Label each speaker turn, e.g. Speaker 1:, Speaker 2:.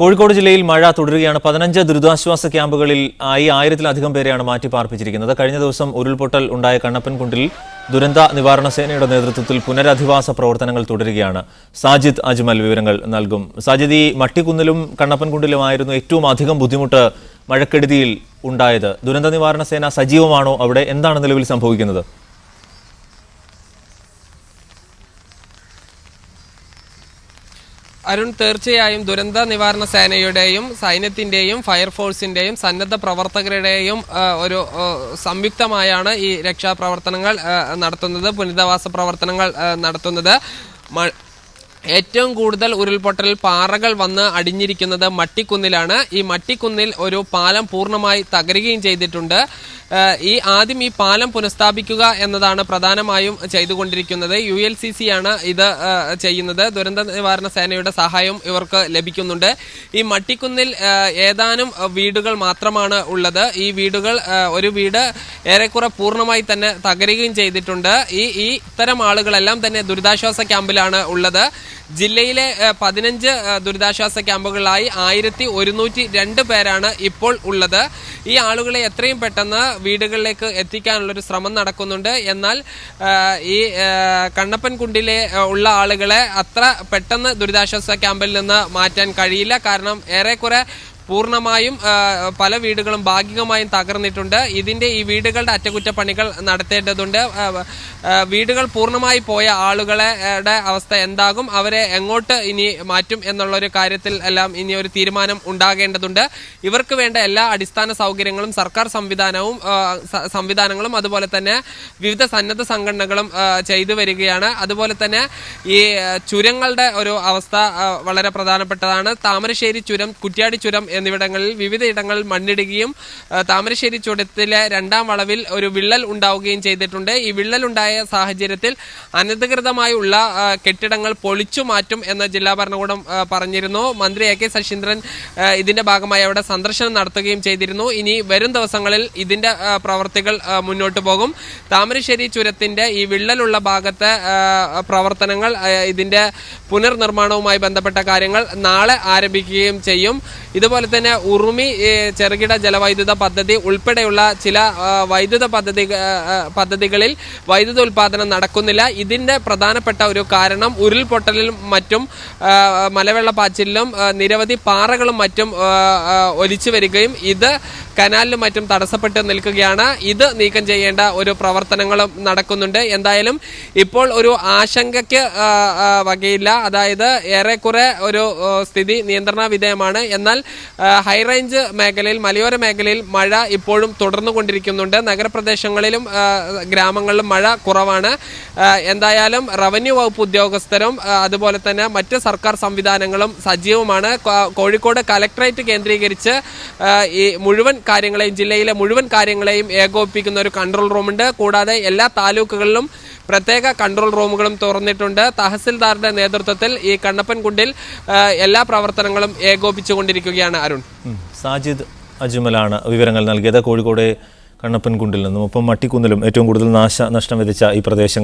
Speaker 1: കോഴിക്കോട് ജില്ലയിൽ മഴ തുടരുകയാണ്. 15 ദുരിതാശ്വാസ ക്യാമ്പുകളിൽ 1000-ലധികം പേരെയാണ് മാറ്റി പാർപ്പിച്ചിരിക്കുന്നത്. കഴിഞ്ഞ ദിവസം ഉരുൾപൊട്ടൽ ഉണ്ടായ കണ്ണപ്പൻകുണ്ടിൽ ദുരന്ത നിവാരണ സേനയുടെ നേതൃത്വത്തിൽ പുനരധിവാസ പ്രവർത്തനങ്ങൾ തുടരുകയാണ്. സാജിദ് അജ്മൽ വിവരങ്ങൾ നൽകും. സാജിദ്, ഈ മട്ടിക്കുന്നിലും കണ്ണപ്പൻകുണ്ടിലുമായിരുന്നു ഏറ്റവും അധികം ബുദ്ധിമുട്ട് മഴക്കെടുതിയിൽ ഉണ്ടായത്. ദുരന്ത നിവാരണ സേന സജീവമാണോ അവിടെ? എന്താണ് നിലവിൽ സംഭവിക്കുന്നത്?
Speaker 2: അരുൺ, തീർച്ചയായും ദുരന്ത നിവാരണ സേനയുടെയും സൈന്യത്തിന്റെയും ഫയർഫോഴ്സിന്റെയും സന്നദ്ധ പ്രവർത്തകരുടെയും ഒരു സംയുക്തമായാണ് ഈ രക്ഷാപ്രവർത്തനങ്ങൾ നടത്തുന്നത്, പുനരധിവാസ പ്രവർത്തനങ്ങൾ നടത്തുന്നത്. ഏറ്റവും കൂടുതൽ ഉരുൾപൊട്ടൽ പാറകൾ വന്ന് അടിഞ്ഞിരിക്കുന്നത് മട്ടിക്കുന്നിലാണ്. ഈ മട്ടിക്കുന്നിൽ ഒരു പാലം പൂർണ്ണമായി തകരുകയും ചെയ്തിട്ടുണ്ട്. ആദ്യം ഈ പാലം പുനഃസ്ഥാപിക്കുക എന്നതാണ് പ്രധാനമായും ചെയ്തുകൊണ്ടിരിക്കുന്നത്. ULCC ആണ് ഇത് ചെയ്യുന്നത്. ദുരന്ത നിവാരണ സേനയുടെ സഹായം ഇവർക്ക് ലഭിക്കുന്നുണ്ട്. ഈ മട്ടിക്കുന്നിൽ ഏതാനും വീടുകൾ മാത്രമാണ് ഉള്ളത്. ഈ വീടുകൾ, ഒരു വീട് ഏറെക്കുറെ പൂർണ്ണമായി തന്നെ തകരുകയും ചെയ്തിട്ടുണ്ട്. ഇത്തരം ആളുകളെല്ലാം തന്നെ ദുരിതാശ്വാസ ക്യാമ്പിലാണ് ഉള്ളത്. ജില്ലയിലെ 15 ദുരിതാശ്വാസ ക്യാമ്പുകളിലായി 1102 പേരാണ് ഇപ്പോൾ ഉള്ളത്. ഈ ആളുകളെ എത്രയും പെട്ടെന്ന് വീടുകളിലേക്ക് എത്തിക്കാനുള്ളൊരു ശ്രമം നടക്കുന്നുണ്ട്. എന്നാൽ ഈ കണ്ണപ്പൻകുണ്ടിലെ ഉള്ള ആളുകളെ അത്ര പെട്ടെന്ന് ദുരിതാശ്വാസ ക്യാമ്പിൽ നിന്ന് മാറ്റാൻ കഴിയില്ല. കാരണം ഏറെക്കുറെ പൂർണ്ണമായും പല വീടുകളും ഭാഗികമായും തകർന്നിട്ടുണ്ട്. ഈ വീടുകളുടെ അറ്റകുറ്റപ്പണികൾ നടത്തേണ്ടതുണ്ട്. വീടുകൾ പൂർണ്ണമായി പോയ ആളുകളുടെ അവസ്ഥ എന്താകും, അവരെ എങ്ങോട്ട് ഇനി മാറ്റും എന്നുള്ളൊരു കാര്യത്തിൽ എല്ലാം ഇനി ഒരു തീരുമാനം ഉണ്ടാകേണ്ടതുണ്ട്. ഇവർക്ക് വേണ്ട എല്ലാ അടിസ്ഥാന സൗകര്യങ്ങളും സർക്കാർ സംവിധാനങ്ങളും അതുപോലെ തന്നെ വിവിധ സന്നദ്ധ സംഘടനകളും ചെയ്തു വരികയാണ്. അതുപോലെ തന്നെ ഈ ചുരങ്ങളുടെ ഒരു അവസ്ഥ വളരെ പ്രധാനപ്പെട്ടതാണ്. താമരശ്ശേരി ചുരം, കുറ്റ്യാടി ചുരം എന്നിവിടങ്ങളിൽ വിവിധയിടങ്ങളിൽ മണ്ണിടുകയും താമരശ്ശേരി ചുരത്തിലെ 2ാം വളവിൽ ഒരു വിള്ളൽ ഉണ്ടാവുകയും ചെയ്തിട്ടുണ്ട്. ഈ വിള്ളൽ ഉണ്ടായ സാഹചര്യത്തിൽ അനധികൃതമായുള്ള കെട്ടിടങ്ങൾ പൊളിച്ചു മാറ്റും എന്ന് ജില്ലാ ഭരണകൂടം പറഞ്ഞിരുന്നു. മന്ത്രി AK ശശീന്ദ്രൻ ഇതിന്റെ ഭാഗമായി അവിടെ സന്ദർശനം നടത്തുകയും ചെയ്തിരുന്നു. ഇനി വരും ദിവസങ്ങളിൽ ഇതിന്റെ പ്രവർത്തികൾ മുന്നോട്ട് പോകും. താമരശ്ശേരി ചുരത്തിന്റെ ഈ വിള്ളലുള്ള ഭാഗത്തെ പ്രവർത്തനങ്ങൾ, ഇതിന്റെ പുനർനിർമ്മാണവുമായി ബന്ധപ്പെട്ട കാര്യങ്ങൾ നാളെ ആരംഭിക്കുകയും ചെയ്യും. ഇതുപോലെ തന്നെ ഉറുമി ചെറുകിട ജലവൈദ്യുത പദ്ധതി ഉൾപ്പെടെയുള്ള ചില വൈദ്യുത പദ്ധതികളിൽ വൈദ്യുത ഉൽപാദനം നടക്കുന്നില്ല. ഇതിന്റെ പ്രധാനപ്പെട്ട ഒരു കാരണം ഉരുൾപൊട്ടലിലും മറ്റും മലവെള്ളപ്പാച്ചിലും നിരവധി പാറകളും മറ്റും ഒലിച്ചു വരികയും ഇത് കനാലിലും മറ്റും തടസ്സപ്പെട്ട് നിൽക്കുകയാണ്. ഇത് നീക്കം ചെയ്യേണ്ട ഒരു പ്രവർത്തനങ്ങളും നടക്കുന്നുണ്ട്. എന്തായാലും ഇപ്പോൾ ഒരു ആശങ്കയ്ക്ക് വകയില്ല. അതായത് ഏറെക്കുറെ ഒരു സ്ഥിതി നിയന്ത്രണ വിധേയമാണ്. എന്നാൽ ഹൈറേഞ്ച് മേഖലയിൽ, മലയോര മേഖലയിൽ മഴ ഇപ്പോഴും തുടർന്നുകൊണ്ടിരിക്കുന്നുണ്ട്. നഗരപ്രദേശങ്ങളിലും ഗ്രാമങ്ങളിലും മഴ കുറവാണ്. എന്തായാലും റവന്യൂ വകുപ്പ് ഉദ്യോഗസ്ഥരും അതുപോലെ തന്നെ മറ്റ് സർക്കാർ സംവിധാനങ്ങളും സജീവമാണ്. കോഴിക്കോട് കലക്ടറേറ്റ് കേന്ദ്രീകരിച്ച് ഈ മുഴുവൻ കാര്യങ്ങളെയും, ജില്ലയിലെ മുഴുവൻ കാര്യങ്ങളെയും ഏകോപിപ്പിക്കുന്ന ഒരു കൺട്രോൾ റൂമുണ്ട്. കൂടാതെ എല്ലാ താലൂക്കുകളിലും പ്രത്യേക കൺട്രോൾ റൂമുകളും തുറന്നിട്ടുണ്ട്. തഹസിൽദാറുടെ നേതൃത്വത്തിൽ ഈ കണ്ണപ്പൻകുണ്ടിൽ എല്ലാ പ്രവർത്തനങ്ങളും ഏകോപിച്ചുകൊണ്ടിരിക്കുകയാണ്. അരുൺ,
Speaker 1: സാജിദ് അജ്മലാണ് വിവരങ്ങൾ നൽകിയത് കോഴിക്കോട് കണ്ണപ്പൻകുണ്ടിൽ നിന്നും. ഒപ്പം മട്ടിക്കുന്നിലും ഏറ്റവും കൂടുതൽ നാശനഷ്ടം വിതച്ച ഈ പ്രദേശങ്ങൾ